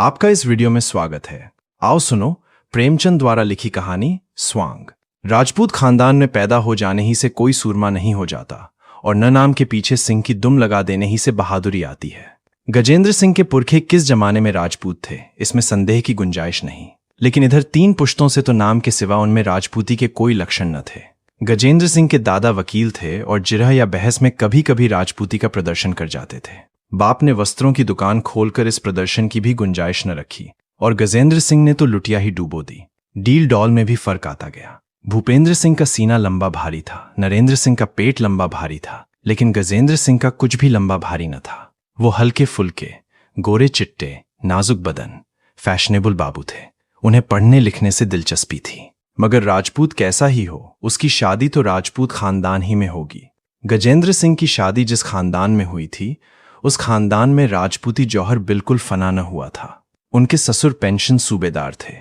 आपका इस वीडियो में स्वागत है। आओ सुनो प्रेमचंद द्वारा लिखी कहानी स्वांग। राजपूत खानदान में पैदा हो जाने ही से कोई सूरमा नहीं हो जाता और न नाम के पीछे सिंह की दुम लगा देने ही से बहादुरी आती है। गजेंद्र सिंह के पुरखे किस जमाने में राजपूत थे, इसमें संदेह की गुंजाइश नहीं, लेकिन इधर 3 पुश्तों से तो नाम के सिवा उनमें राजपूती के कोई लक्षण न थे। गजेंद्र सिंह के दादा वकील थे और जिरह या बहस में कभी कभी राजपूती का प्रदर्शन कर जाते थे। बाप ने वस्त्रों की दुकान खोलकर इस प्रदर्शन की भी गुंजाइश न रखी और गजेंद्र सिंह ने तो लुटिया ही डूबो दी। डील डॉल में भी फर्क आता गया। भूपेंद्र सिंह का सीना लंबा भारी था, नरेंद्र सिंह का पेट लंबा भारी था, लेकिन गजेंद्र सिंह का कुछ भी लंबा भारी न था। वो हल्के फुल्के, गोरे चिट्टे, नाजुक बदन, फैशनेबल बाबू थे। उन्हें पढ़ने लिखने से दिलचस्पी थी, मगर राजपूत कैसा ही हो, उसकी शादी तो राजपूत खानदान ही में होगी। गजेंद्र सिंह की शादी जिस खानदान में हुई थी, उस खानदान में राजपूती जौहर बिल्कुल फना न हुआ था। उनके ससुर पेंशन सूबेदार थे,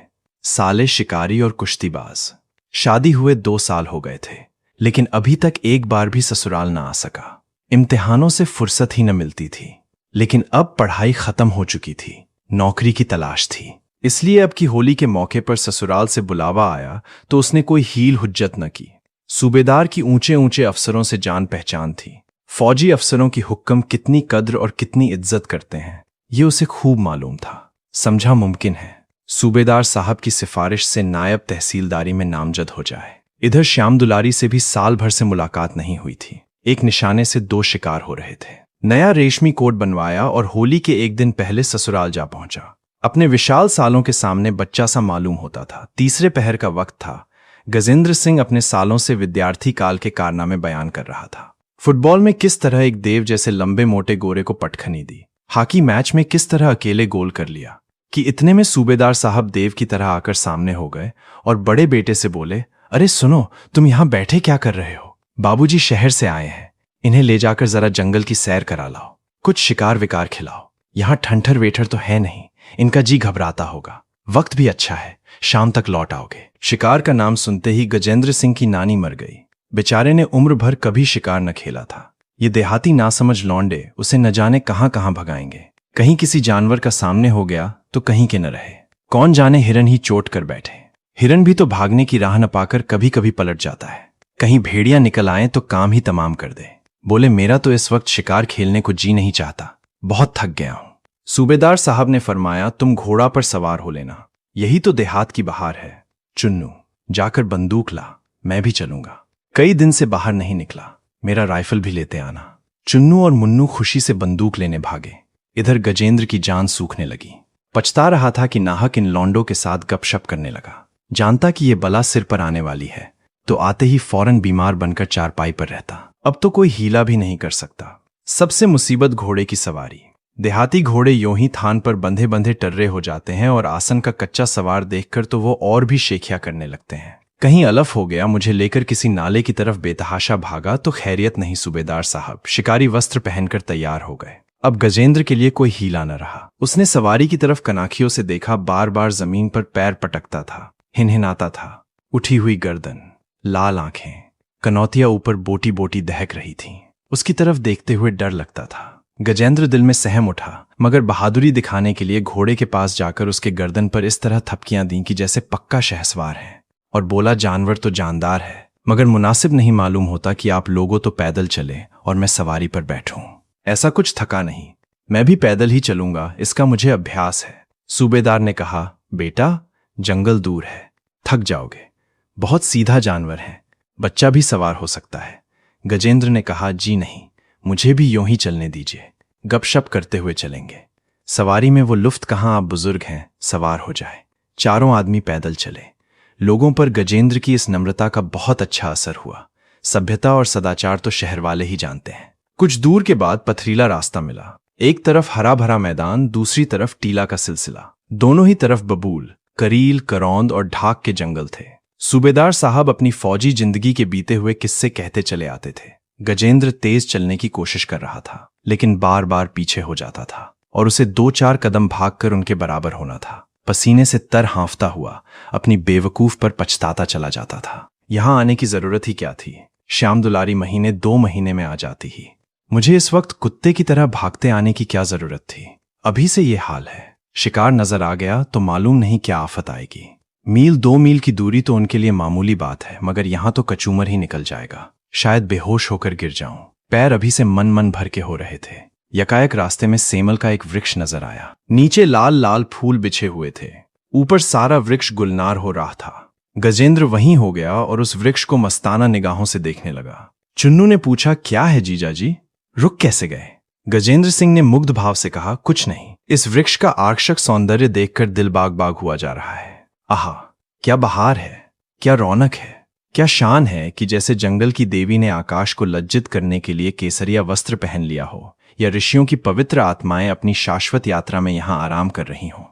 साले शिकारी और कुश्तीबाज। शादी हुए 2 साल हो गए थे, लेकिन अभी तक एक बार भी ससुराल न आ सका। इम्तिहानों से फुर्सत ही न मिलती थी, लेकिन अब पढ़ाई खत्म हो चुकी थी, नौकरी की तलाश थी। इसलिए अब की होली के मौके पर ससुराल से बुलावा आया तो उसने कोई हील हुज्जत न की। सूबेदार की ऊंचे ऊंचे अफसरों से जान पहचान थी। फौजी अफसरों की हुक्म कितनी कद्र और कितनी इज्जत करते हैं, ये उसे खूब मालूम था। समझा मुमकिन है सूबेदार साहब की सिफारिश से नायब तहसीलदारी में नामजद हो जाए। इधर श्याम दुलारी से भी साल भर से मुलाकात नहीं हुई थी। एक निशाने से 2 शिकार हो रहे थे। नया रेशमी कोट बनवाया और होली के एक दिन पहले ससुराल जा पहुंचा। अपने विशाल सालों के सामने बच्चा सा मालूम होता था। तीसरे पहर का वक्त था। गजेंद्र सिंह अपने सालों से विद्यार्थी काल के कारनामे बयान कर रहा था। फुटबॉल में किस तरह एक देव जैसे लंबे मोटे गोरे को पटखनी दी, हॉकी मैच में किस तरह अकेले गोल कर लिया, कि इतने में सूबेदार साहब देव की तरह आकर सामने हो गए और बड़े बेटे से बोले, अरे सुनो, तुम यहां बैठे क्या कर रहे हो? बाबूजी शहर से आए हैं, इन्हें ले जाकर जरा जंगल की सैर करा लाओ, कुछ शिकार विकार खिलाओ। यहां ठंठर वेठर तो है नहीं, इनका जी घबराता होगा। वक्त भी अच्छा है, शाम तक लौट आओगे। शिकार का नाम सुनते ही गजेंद्र सिंह की नानी मर गई। बेचारे ने उम्र भर कभी शिकार न खेला था। ये देहाती नासमझ लौंडे उसे न जाने कहां कहां भगाएंगे। कहीं किसी जानवर का सामने हो गया तो कहीं के न रहे। कौन जाने हिरन ही चोट कर बैठे। हिरन भी तो भागने की राह न पाकर कभी कभी पलट जाता है। कहीं भेड़िया निकल आए तो काम ही तमाम कर दे। बोले, मेरा तो इस वक्त शिकार खेलने को जी नहीं चाहता, बहुत थक गया हूं। सूबेदार साहब ने फरमाया, तुम घोड़ा पर सवार हो लेना, यही तो देहात की बहार है। चुन्नू, जाकर बंदूक ला, मैं भी चलूंगा। कई दिन से बाहर नहीं निकला, मेरा राइफल भी लेते आना। चुन्नू और मुन्नू खुशी से बंदूक लेने भागे। इधर गजेंद्र की जान सूखने लगी। पछता रहा था कि नाहक इन लौंडों के साथ गपशप करने लगा। जानता कि ये बला सिर पर आने वाली है तो आते ही फौरन बीमार बनकर चारपाई पर रहता। अब तो कोई हीला भी नहीं कर सकता। सबसे मुसीबत घोड़े की सवारी। देहाती घोड़े यूं ही थान पर बंधे बंधे टर्रे हो जाते हैं और आसन का कच्चा सवार देखकर तो वो और भी शेखिया करने लगते हैं। कहीं अलफ हो गया, मुझे लेकर किसी नाले की तरफ बेतहाशा भागा तो खैरियत नहीं। सूबेदार साहब शिकारी वस्त्र पहनकर तैयार हो गए। अब गजेंद्र के लिए कोई हीला न रहा। उसने सवारी की तरफ कनाखियों से देखा, बार बार जमीन पर पैर पटकता था, हिनहिनाता था। उठी हुई गर्दन, लाल आंखें, कनौतियां ऊपर बोटी बोटी दहक रही थीं। उसकी तरफ देखते हुए डर लगता था। गजेंद्र दिल में सहम उठा, मगर बहादुरी दिखाने के लिए घोड़े के पास जाकर उसके गर्दन पर इस तरह थपकियां दी कि जैसे पक्का शहसवार है, और बोला, जानवर तो जानदार है, मगर मुनासिब नहीं मालूम होता कि आप लोगों तो पैदल चले और मैं सवारी पर बैठूं। ऐसा कुछ थका नहीं, मैं भी पैदल ही चलूंगा, इसका मुझे अभ्यास है। सूबेदार ने कहा, बेटा जंगल दूर है, थक जाओगे, बहुत सीधा जानवर है, बच्चा भी सवार हो सकता है। गजेंद्र ने कहा, जी नहीं, मुझे भी यूं ही चलने दीजिए, गपशप करते हुए चलेंगे। सवारी में वो लुफ्त कहाँ, आप बुजुर्ग हैं, सवार हो जाए। चारों आदमी पैदल चले। लोगों पर गजेंद्र की इस नम्रता का बहुत अच्छा असर हुआ। सभ्यता और सदाचार तो शहर वाले ही जानते हैं। कुछ दूर के बाद पथरीला रास्ता मिला। एक तरफ हरा भरा मैदान, दूसरी तरफ टीला का सिलसिला। दोनों ही तरफ बबूल, करील, करौंद और ढाक के जंगल थे। सूबेदार साहब अपनी फौजी जिंदगी के बीते हुए किस्से कहते चले आते थे। गजेंद्र तेज चलने की कोशिश कर रहा था, लेकिन बार बार पीछे हो जाता था और उसे 2-4 कदम भागकर उनके बराबर होना था। पसीने से तर हाँफता हुआ अपनी बेवकूफ पर पछताता चला जाता था। यहां आने की जरूरत ही क्या थी? श्याम दुलारी महीने 2 महीने में आ जाती ही। मुझे इस वक्त कुत्ते की तरह भागते आने की क्या जरूरत थी? अभी से ये हाल है। शिकार नजर आ गया तो मालूम नहीं क्या आफत आएगी। मील 2 मील की दूरी तो उनके लिए मामूली बात है, मगर यहां तो कचूमर ही निकल जाएगा। शायद बेहोश होकर गिर जाऊं। पैर अभी से मन मन भर के हो रहे थे। यकायक रास्ते में सेमल का एक वृक्ष नजर आया। नीचे लाल लाल फूल बिछे हुए थे, ऊपर सारा वृक्ष गुलनार हो रहा था। गजेंद्र वहीं हो गया और उस वृक्ष को मस्ताना निगाहों से देखने लगा। चुन्नू ने पूछा, क्या है जीजा जी, रुक कैसे गए? गजेंद्र सिंह ने मुग्ध भाव से कहा, कुछ नहीं, इस वृक्ष का आकर्षक सौंदर्य देखकर दिल बाग बाग हुआ जा रहा है। आहा, क्या बहार है, क्या रौनक है, क्या शान है कि जैसे जंगल की देवी ने आकाश को लज्जित करने के लिए केसरिया वस्त्र पहन लिया हो, या ऋषियों की पवित्र आत्माएं अपनी शाश्वत यात्रा में यहां आराम कर रही हों,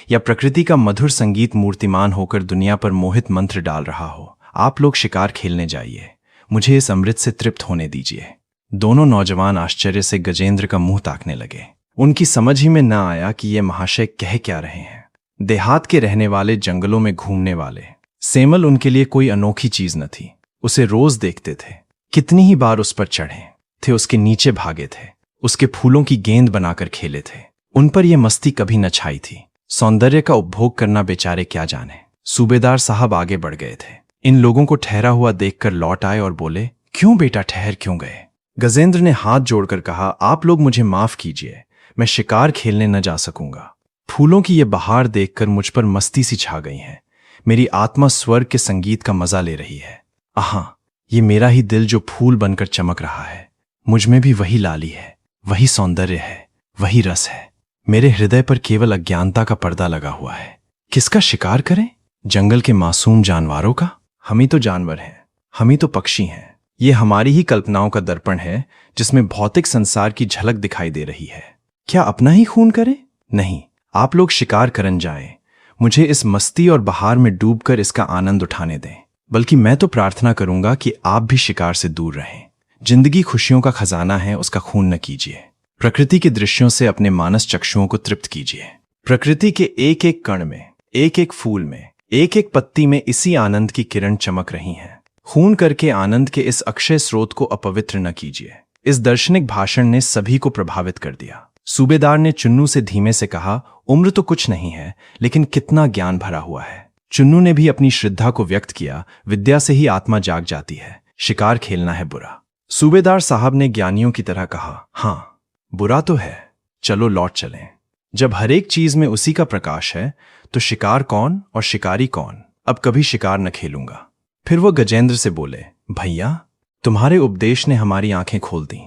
या प्रकृति का मधुर संगीत मूर्तिमान होकर दुनिया पर मोहित मंत्र डाल रहा हो। आप लोग शिकार खेलने जाइए, मुझे इस अमृत से तृप्त होने दीजिए। दोनों नौजवान आश्चर्य से गजेंद्र का मुंह ताकने लगे। उनकी समझ ही में न आया कि ये महाशय कह क्या रहे हैं। देहात के रहने वाले, जंगलों में घूमने वाले, सेमल उनके लिए कोई अनोखी चीज न थी। उसे रोज देखते थे, कितनी ही बार उस पर चढ़े थे, उसके नीचे भागे थे, उसके फूलों की गेंद बनाकर खेले थे। उन पर यह मस्ती कभी न छाई थी। सौंदर्य का उपभोग करना बेचारे क्या जाने। सूबेदार साहब आगे बढ़ गए थे। इन लोगों को ठहरा हुआ देखकर लौट आए और बोले, क्यों बेटा, ठहर क्यों गए? गजेंद्र ने हाथ जोड़कर कहा, आप लोग मुझे माफ कीजिए, मैं शिकार खेलने न जा सकूंगा। फूलों की ये बहार देखकर मुझ पर मस्ती सी छा गई है। मेरी आत्मा स्वर्ग के संगीत का मजा ले रही है। आहा, ये मेरा ही दिल जो फूल बनकर चमक रहा है। मुझ में भी वही लाली है, वही सौंदर्य है, वही रस है। मेरे हृदय पर केवल अज्ञानता का पर्दा लगा हुआ है। किसका शिकार करें? जंगल के मासूम जानवरों का? हम ही तो जानवर हैं, हम ही तो पक्षी हैं। ये हमारी ही कल्पनाओं का दर्पण है जिसमें भौतिक संसार की झलक दिखाई दे रही है। क्या अपना ही खून करें? नहीं, आप लोग शिकार करन जाएं। मुझे इस मस्ती और बहार में डूबकर इसका आनंद उठाने दें। बल्कि मैं तो प्रार्थना करूंगा कि आप भी शिकार से दूर रहें। जिंदगी खुशियों का खजाना है, उसका खून न कीजिए। प्रकृति के दृश्यों से अपने मानस चक्षुओं को तृप्त कीजिए। प्रकृति के एक एक कण में, एक एक फूल में, एक एक पत्ती में इसी आनंद की किरण चमक रही हैं। खून करके आनंद के इस अक्षय स्रोत को अपवित्र न कीजिए। इस दार्शनिक भाषण ने सभी को प्रभावित कर दिया। सूबेदार ने चुन्नू से धीमे से कहा, उम्र तो कुछ नहीं है, लेकिन कितना ज्ञान भरा हुआ है। चुन्नू ने भी अपनी श्रद्धा को व्यक्त किया, विद्या से ही आत्मा जाग जाती है, शिकार खेलना है बुरा। सूबेदार साहब ने ज्ञानियों की तरह कहा, हाँ बुरा तो है, चलो लौट चलें। जब हर एक चीज में उसी का प्रकाश है तो शिकार कौन और शिकारी कौन? अब कभी शिकार न खेलूंगा। फिर वो गजेंद्र से बोले, भैया तुम्हारे उपदेश ने हमारी आंखें खोल दी,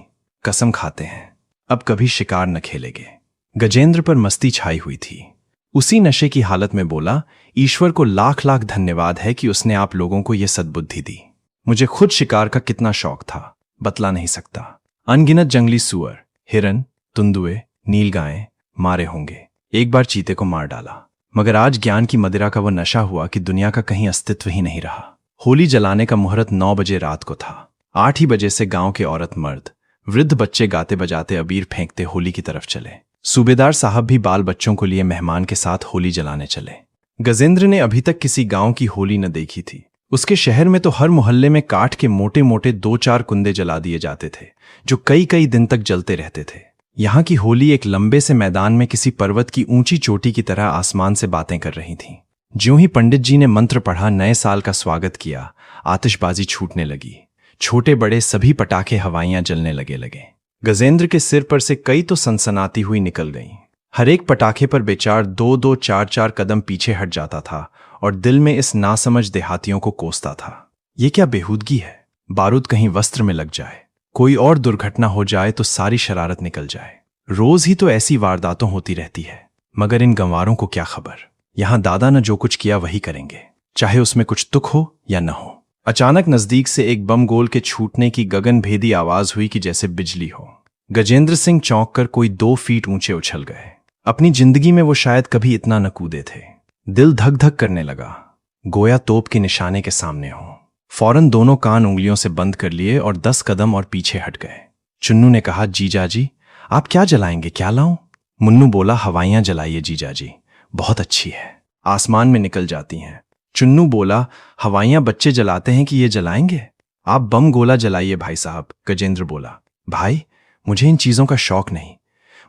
कसम खाते हैं अब कभी शिकार न खेलेंगे। गजेंद्र पर मस्ती छाई हुई थी। उसी नशे की हालत में बोला, ईश्वर को लाख लाख धन्यवाद है कि उसने आप लोगों को यह सद्बुद्धि दी। मुझे खुद शिकार का कितना शौक था, बतला नहीं सकता। अनगिनत जंगली सुअर, हिरन, तुंदुए, नीलगायें मारे होंगे। एक बार चीते को मार डाला, मगर आज ज्ञान की मदिरा का वह नशा हुआ कि दुनिया का कहीं अस्तित्व ही नहीं रहा। होली जलाने का मुहूर्त 9 बजे रात को था। 8 ही बजे से गांव के औरत मर्द, वृद्ध बच्चे गाते बजाते अबीर फेंकते होली की तरफ चले। सूबेदार साहब भी बाल बच्चों को लिए मेहमान के साथ होली जलाने चले। गजेंद्र ने अभी तक किसी गांव की होली न देखी थी। उसके शहर में तो हर मोहल्ले में काठ के मोटे मोटे 2-4 कुंदे जला दिए जाते थे, जो कई कई दिन तक जलते रहते थे। यहाँ की होली एक लंबे से मैदान में किसी पर्वत की ऊंची चोटी की तरह आसमान से बातें कर रही थी। ज्यों ही पंडित जी ने मंत्र पढ़ा, नए साल का स्वागत किया, आतिशबाजी छूटने लगी। छोटे बड़े सभी पटाखे हवाइयां जलने लगे। गजेंद्र के सिर पर से कई तो सनसनाती हुई निकल गईं। हर एक पटाखे पर बेचार 2-2, 4-4 कदम पीछे हट जाता था और दिल में इस नासमझ देहातियों को कोसता था। ये क्या बेहूदगी है? बारूद कहीं वस्त्र में लग जाए, कोई और दुर्घटना हो जाए तो सारी शरारत निकल जाए। रोज ही तो ऐसी वारदातों होती रहती है, मगर इन गंवारों को क्या खबर। यहां दादा ने जो कुछ किया वही करेंगे, चाहे उसमें कुछ तुक हो या न हो। अचानक नजदीक से एक बम गोल के छूटने की गगनभेदी आवाज हुई कि जैसे बिजली हो। गजेंद्र सिंह चौंक कर कोई 2 फीट ऊंचे उछल गए। अपनी जिंदगी में वो शायद कभी इतना न कूदे थे। दिल धक धक करने लगा, गोया तोप के निशाने के सामने हो। फौरन दोनों कान उंगलियों से बंद कर लिए और 10 कदम और पीछे हट गए। चुन्नू ने कहा, जीजा जी आप क्या जलाएंगे, क्या लाऊं? मुन्नू बोला, हवाइयां जलाइए जीजा जी, बहुत अच्छी है, आसमान में निकल जाती हैं। चुन्नू बोला, हवाइयां बच्चे जलाते हैं कि ये जलाएंगे? आप बम गोला जलाइए भाई साहब। गजेंद्र बोला, भाई मुझे इन चीजों का शौक नहीं,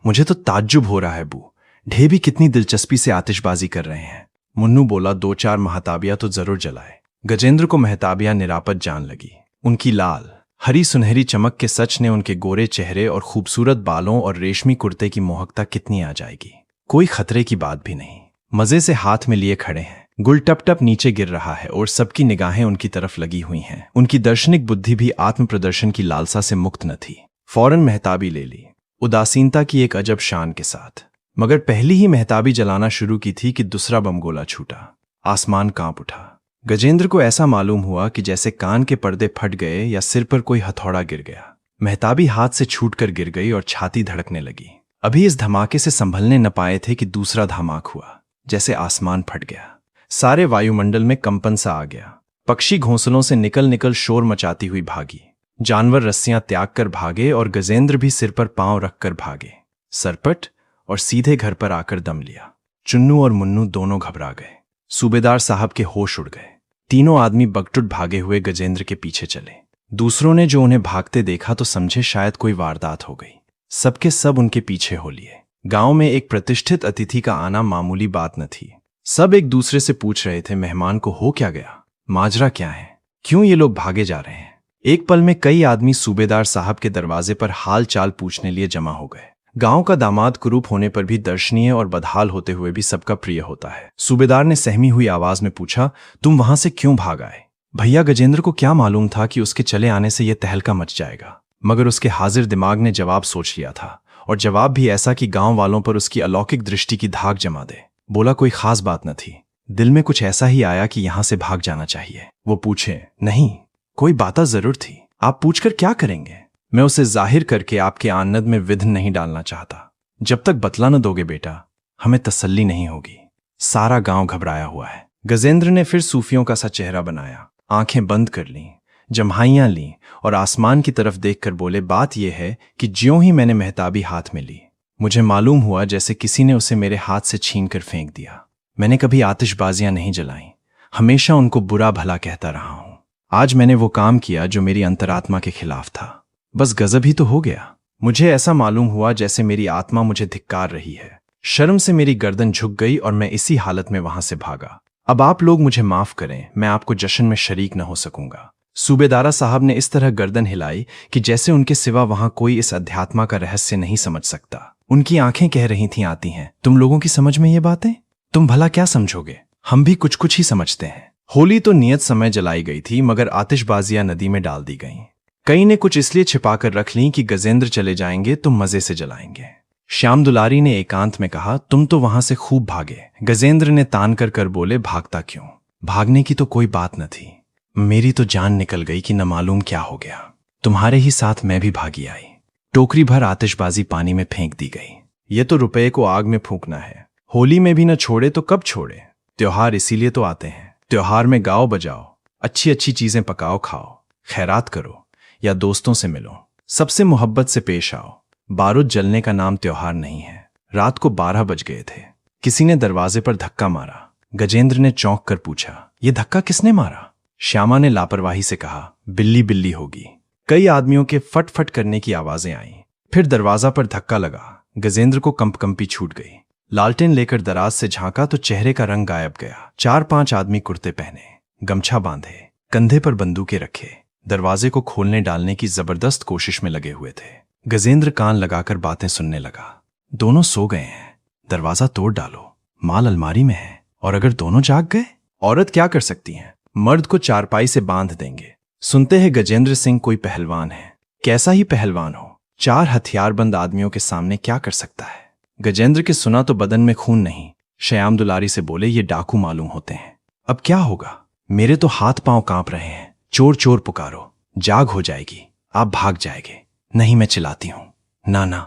मुझे तो ताज्जुब हो रहा है बू, ढेबी कितनी दिलचस्पी से आतिशबाजी कर रहे हैं। मुन्नू बोला, 2-4 महताबियां तो जरूर जलाए। गजेंद्र को महताबियां निरापद जान लगी। उनकी लाल हरी सुनहरी चमक के सच ने उनके गोरे चेहरे और खूबसूरत बालों और रेशमी कुर्ते की मोहकता कितनी आ जाएगी। कोई खतरे की बात भी नहीं। मजे से हाथ में लिए खड़े हैं। गुल टप टप नीचे गिर रहा है और सबकी निगाहें उनकी तरफ लगी हुई हैं। उनकी दार्शनिक बुद्धि भी आत्म प्रदर्शन की लालसा से मुक्त न थी। फौरन महताबी ले ली, उदासीनता की एक अजब शान के साथ। मगर पहली ही महताबी जलाना शुरू की थी कि दूसरा बम गोला छूटा। आसमान कांप उठा। गजेंद्र को ऐसा मालूम हुआ कि जैसे कान के पर्दे फट गए या सिर पर कोई हथौड़ा गिर गया। महताबी हाथ से छूटकर गिर गई और छाती धड़कने लगी। अभी इस धमाके से संभलने न पाए थे कि दूसरा धमाक हुआ। जैसे आसमान फट गया। सारे वायुमंडल में कंपन सा आ गया। पक्षी घोंसलों से निकल निकल शोर मचाती हुई भागी। जानवर रस्सियां त्याग कर भागे और गजेंद्र भी सिर पर पांव रखकर भागे। सरपट और सीधे घर पर आकर दम लिया। चुन्नू और मुन्नू दोनों घबरा गए। सूबेदार साहब के होश उड़ गए। तीनों आदमी बगटुट भागे हुए गजेंद्र के पीछे चले। दूसरों ने जो उन्हें भागते देखा तो समझे शायद कोई वारदात हो गई। सबके सब उनके पीछे हो लिए। गांव में एक प्रतिष्ठित अतिथि का आना मामूली बात न थी। सब एक दूसरे से पूछ रहे थे, मेहमान को हो क्या गया, माजरा क्या है, क्यों ये लोग भागे जा रहे हैं। एक पल में कई आदमी सूबेदार साहब के दरवाजे पर हाल चाल पूछने लिए जमा हो गए। गांव का दामाद कुरूप होने पर भी दर्शनीय और बदहाल होते हुए भी सबका प्रिय होता है। सूबेदार ने सहमी हुई आवाज में पूछा, तुम वहां से क्यों भाग आए। भैया गजेंद्र को क्या मालूम था कि उसके चले आने से यह तहलका मच जाएगा, मगर उसके हाजिर दिमाग ने जवाब सोच लिया था, और जवाब भी ऐसा कि गांव वालों पर उसकी अलौकिक दृष्टि की धाक जमा दे। बोला, कोई खास बात न थी, दिल में कुछ ऐसा ही आया कि यहां से भाग जाना चाहिए। वो पूछे, नहीं, कोई बात जरूर थी। आप पूछकर क्या करेंगे। मैं उसे जाहिर करके आपके आनंद में विघ्न नहीं डालना चाहता। जब तक बतला न दोगे बेटा, हमें तसल्ली नहीं होगी। सारा गांव घबराया हुआ है। गजेंद्र ने फिर सूफियों का सा चेहरा बनाया, आंखें बंद कर लीं, जम्हाइयां लीं और आसमान की तरफ देखकर बोले, बात यह है कि ज्यों ही मैंने महताबी हाथ में ली, मुझे मालूम हुआ जैसे किसी ने उसे मेरे हाथ से छीन कर फेंक दिया। मैंने कभी आतिशबाजियां नहीं जलाई, हमेशा उनको बुरा भला कहता रहा हूं। आज मैंने वो काम किया जो मेरी अंतरात्मा के खिलाफ था। बस गजब ही तो हो गया। मुझे ऐसा मालूम हुआ जैसे मेरी आत्मा मुझे धिक्कार रही है। शर्म से मेरी गर्दन झुक गई और मैं इसी हालत में वहां से भागा। अब आप लोग मुझे माफ करें, मैं आपको जश्न में शरीक न हो सकूंगा। सूबेदारा साहब ने इस तरह गर्दन हिलाई कि जैसे उनके सिवा वहां कोई इस अध्यात्मा का रहस्य नहीं समझ सकता। उनकी आंखें कह रही थीं, आती हैं, तुम लोगों की समझ में ये बातें, तुम भला क्या समझोगे, हम भी कुछ कुछ ही समझते हैं। होली तो नियत समय जलाई गई थी, मगर आतिशबाजियां नदी में डाल दी गईं। कई ने कुछ इसलिए छिपाकर रख लीं कि गजेंद्र चले जाएंगे तो मजे से जलाएंगे। श्याम दुलारी ने एकांत में कहा, तुम तो वहां से खूब भागे। गजेंद्र ने तान कर कर बोले, भागता क्यों, भागने की तो कोई बात न थी। मेरी तो जान निकल गई कि न मालूम क्या हो गया। तुम्हारे ही साथ मैं भी भागी आई। टोकरी भर आतिशबाजी पानी में फेंक दी गई। ये तो रुपए को आग में फूंकना है। होली में भी न छोड़े तो कब छोड़े। त्योहार इसीलिए तो आते हैं। त्योहार में गाओ बजाओ, अच्छी अच्छी चीजें पकाओ खाओ, खैरात करो या दोस्तों से मिलो, सबसे मोहब्बत से पेश आओ। बारूद जलने का नाम त्योहार नहीं है। रात को 12 बज गए थे। किसी ने दरवाजे पर धक्का मारा। गजेंद्र ने चौंक कर पूछा, ये धक्का किसने मारा। श्यामा ने लापरवाही से कहा, बिल्ली बिल्ली होगी। कई आदमियों के फट फट करने की आवाजें आईं। फिर दरवाजा पर धक्का लगा। गजेंद्र को कंपकंपी छूट गई। लालटेन लेकर दराज से झांका तो चेहरे का रंग गायब गया। 4-5 आदमी कुर्ते पहने, गमछा बांधे, कंधे पर बंदूकें रखे, दरवाजे को खोलने डालने की जबरदस्त कोशिश में लगे हुए थे। गजेंद्र कान लगाकर बातें सुनने लगा। दोनों सो गए हैं, दरवाजा तोड़ डालो, माल अलमारी में है। और अगर दोनों जाग गए, औरत क्या कर सकती हैं, मर्द को चारपाई से बांध देंगे। सुनते हैं गजेंद्र सिंह कोई पहलवान है। कैसा ही पहलवान हो, 4 हथियारबंद आदमियों के सामने क्या कर सकता है। गजेंद्र के सुना तो बदन में खून नहीं। श्याम दुलारी से बोले, ये डाकू मालूम होते हैं। अब क्या होगा, मेरे तो हाथ पांव कांप रहे हैं। चोर चोर पुकारो, जाग हो जाएगी, आप भाग जाएंगे। नहीं, मैं चिल्लाती हूं, ना ना,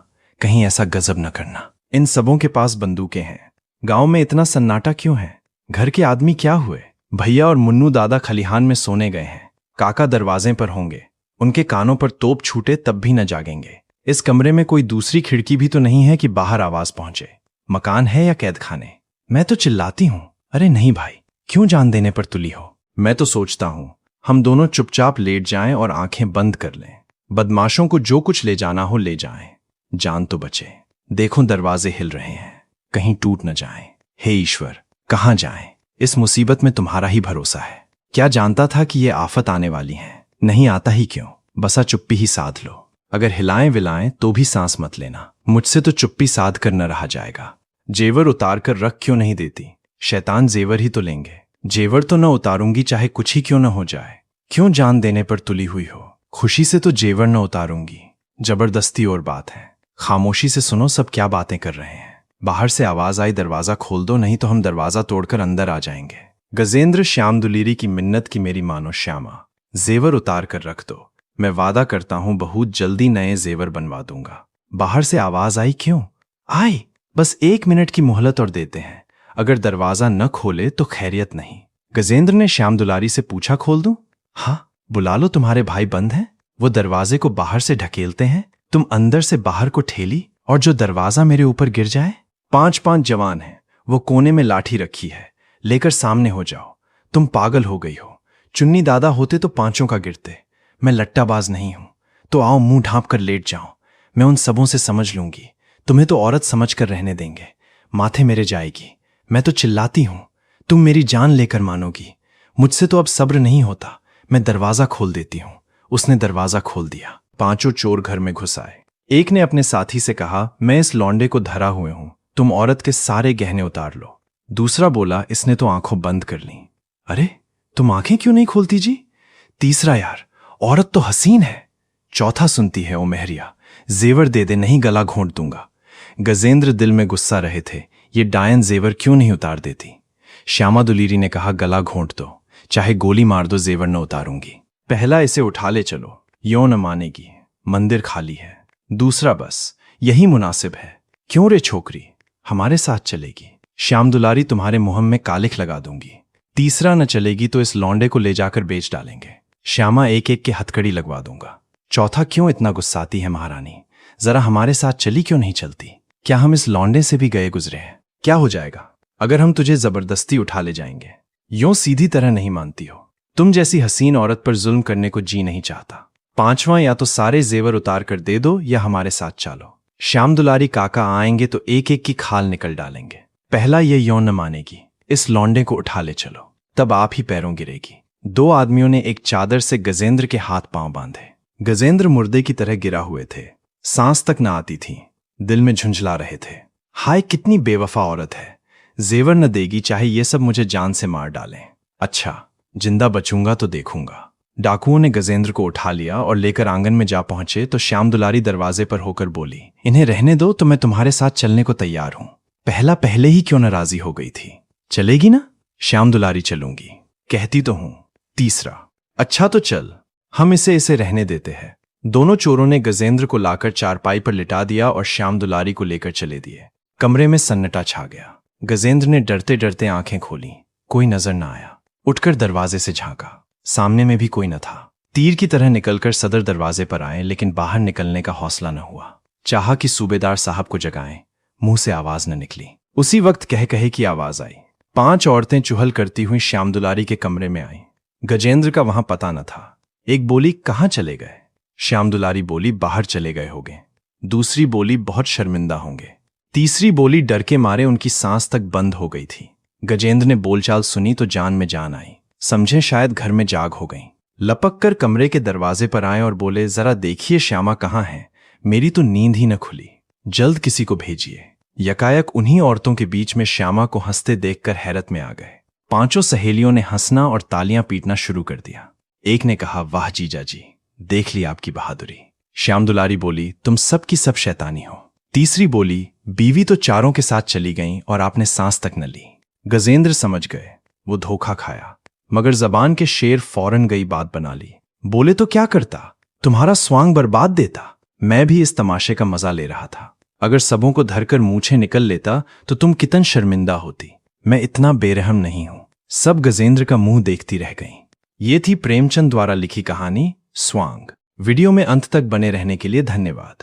कहीं ऐसा गजब न करना। इन सबों के पास बंदूकें हैं। गांव में इतना सन्नाटा क्यों है। घर के आदमी क्या हुए। भैया और मुन्नू दादा खलिहान में सोने गए हैं। काका दरवाजे पर होंगे। उनके कानों पर तोप छूटे तब भी न जागेंगे। इस कमरे में कोई दूसरी खिड़की भी तो नहीं है कि बाहर आवाज पहुंचे। मकान है या कैद खाने। मैं तो चिल्लाती हूं, अरे नहीं भाई, क्यों जान देने पर तुली हो। मैं तो सोचता हूं हम दोनों चुपचाप लेट जाएं और आंखें बंद कर लें। बदमाशों को जो कुछ ले जाना हो ले जाएं, जान तो बचे। देखो दरवाजे हिल रहे हैं। कहीं टूट न जाएं। हे ईश्वर, कहाँ जाएं? इस मुसीबत में तुम्हारा ही भरोसा है। क्या जानता था कि ये आफत आने वाली है? नहीं आता ही क्यों? बसा चुप्पी ही साध लो। अगर हिलाएं विलाएं तो भी सांस मत लेना। मुझसे तो चुप्पी साध कर न रहा जाएगा। जेवर उतार कर रख क्यों नहीं देती? शैतान जेवर ही तो लेंगे। जेवर तो न उतारूंगी, चाहे कुछ ही क्यों न हो जाए। क्यों जान देने पर तुली हुई हो? खुशी से तो जेवर न उतारूंगी। जबरदस्ती और बात है। खामोशी से सुनो सब क्या बातें कर रहे हैं। बाहर से आवाज आई, दरवाजा खोल दो, नहीं तो हम दरवाजा तोड़कर अंदर आ जाएंगे। गजेंद्र, श्याम दुलेरी की मिन्नत की मेरी मानो श्यामा, जेवर उतार कर रख दो। मैं वादा करता हूं बहुत जल्दी नए जेवर बनवा दूंगा। बाहर से आवाज आई, क्यों आई? बस 1 मिनट की मोहलत और देते हैं। अगर दरवाजा न खोले तो खैरियत नहीं। गजेंद्र ने श्याम दुलारी से पूछा, खोल दूं? हाँ, बुला लो, तुम्हारे भाई बंद हैं। वो दरवाजे को बाहर से ढकेलते हैं, तुम अंदर से बाहर को ठेली, और जो दरवाजा मेरे ऊपर गिर जाए। 5 जवान हैं, वो कोने में लाठी रखी है, लेकर सामने हो जाओ। तुम पागल हो गई हो। चुन्नी दादा होते तो 5 का गिरते। मैं लट्टाबाज नहीं हूं, तो आओ मुंह ढांप कर लेट जाओ। मैं उन सबों से समझ लूंगी। तुम्हें तो औरत समझ कर रहने देंगे। माथे मेरे जाएगी। मैं तो चिल्लाती हूं, तुम मेरी जान लेकर मानोगी। मुझसे तो अब सब्र नहीं होता। मैं दरवाजा खोल देती हूं। उसने दरवाजा खोल दिया। 5 चोर घर में घुस आए। एक ने अपने साथी से कहा, मैं इस लौंडे को धरा हुए हूं, तुम औरत के सारे गहने उतार लो। दूसरा बोला, इसने तो आंखों बंद कर ली। अरे, तुम आंखें क्यों नहीं खोलती जी? तीसरा, यार औरत तो हसीन है। चौथा सुनती है, ओ मेहरिया, जेवर दे दे, नहीं गला घोंट दूंगा। गजेंद्र दिल में गुस्सा रहे थे, ये डायन जेवर क्यों नहीं उतार देती। श्यामा दुलेरी ने कहा, गला घोंट दो, चाहे गोली मार दो, जेवर न उतारूंगी। पहला, इसे उठा ले चलो, यो न मानेगी, मंदिर खाली है। दूसरा, बस यही मुनासिब है। क्यों रे छोकरी, हमारे साथ चलेगी? श्याम दुलारी, तुम्हारे मुहम में कालिख लगा दूंगी। तीसरा, न चलेगी तो इस लौंडे को ले जाकर बेच डालेंगे। श्यामा, एक एक के हथकड़ी लगवा दूंगा। चौथा, क्यों इतना गुस्साती है महारानी? जरा हमारे साथ चली क्यों नहीं चलती? क्या हम इस लौंडे से भी गए गुजरे हैं? क्या हो जाएगा अगर हम तुझे जबरदस्ती उठा ले जाएंगे? यूं सीधी तरह नहीं मानती हो। तुम जैसी हसीन औरत पर जुल्म करने को जी नहीं चाहता। 5वां, या तो सारे जेवर उतार कर दे दो या हमारे साथ चलो। श्याम दुलारी काका आएंगे तो एक एक की खाल निकल डालेंगे। पहला, ये यौन न मानेगी, इस लौंडे को उठा ले चलो, तब आप ही पैरों गिरेगी। 2 आदमियों ने एक चादर से गजेंद्र के हाथ पांव बांधे। गजेंद्र मुर्दे की तरह गिरा हुए थे, सांस तक न आती थी, दिल में झुंझला रहे थे। हाय, कितनी बेवफा औरत है, जेवर न देगी, चाहे ये सब मुझे जान से मार डालें। अच्छा, जिंदा बचूंगा तो देखूंगा। डाकुओं ने गजेंद्र को उठा लिया और लेकर आंगन में जा पहुंचे तो श्याम दुलारी दरवाजे पर होकर बोली, इन्हें रहने दो, तो मैं तुम्हारे साथ चलने को तैयार हूं। पहला पहले ही क्यों न राजी हो गई थी? चलेगी ना? श्याम दुलारी, चलूंगी, कहती तो हूं। तीसरा, अच्छा तो चल, हम इसे रहने देते हैं। दोनों चोरों ने गजेंद्र को लाकर चारपाई पर लिटा दिया और श्याम दुलारी को लेकर चले दिए। कमरे में सन्नाटा छा गया। गजेंद्र ने डरते डरते आंखें खोली, कोई नजर न आया। उठकर दरवाजे से झांका, सामने में भी कोई न था। तीर की तरह निकलकर सदर दरवाजे पर आए, लेकिन बाहर निकलने का हौसला न हुआ। चाहा कि सूबेदार साहब को जगाएं, मुंह से आवाज न निकली। उसी वक्त कह कहे की आवाज आई। 5 औरतें चुहल करती हुई श्याम दुलारी के कमरे में आईं। गजेंद्र का वहां पता न था। एक बोली, कहां चले गए? श्याम दुलारी बोली, बाहर चले गए होंगे। दूसरी बोली, बहुत शर्मिंदा होंगे। तीसरी बोली, डर के मारे उनकी सांस तक बंद हो गई थी। गजेंद्र ने बोलचाल सुनी तो जान में जान आई। समझे शायद घर में जाग हो गई। लपक कर कमरे के दरवाजे पर आए और बोले, जरा देखिए श्यामा कहाँ है, मेरी तो नींद ही न खुली, जल्द किसी को भेजिए। यकायक उन्हीं औरतों के बीच में श्यामा को हंसते देखकर हैरत में आ गए। 5 सहेलियों ने हंसना और तालियां पीटना शुरू कर दिया। एक ने कहा, वाह जीजा जी, देख ली आपकी बहादुरी। श्याम दुलारी बोली, तुम सब की सब शैतानी हो। तीसरी बोली, बीवी तो चारों के साथ चली गईं और आपने सांस तक न ली। गजेंद्र समझ गए वो धोखा खाया, मगर जबान के शेर फौरन गई बात बना ली। बोले, तो क्या करता, तुम्हारा स्वांग बर्बाद देता। मैं भी इस तमाशे का मजा ले रहा था। अगर सबों को धरकर मूछें निकल लेता तो तुम कितन शर्मिंदा होती। मैं इतना बेरहम नहीं हूं। सब गजेंद्र का मुंह देखती रह गईं। ये थी प्रेमचंद द्वारा लिखी कहानी स्वांग। वीडियो में अंत तक बने रहने के लिए धन्यवाद।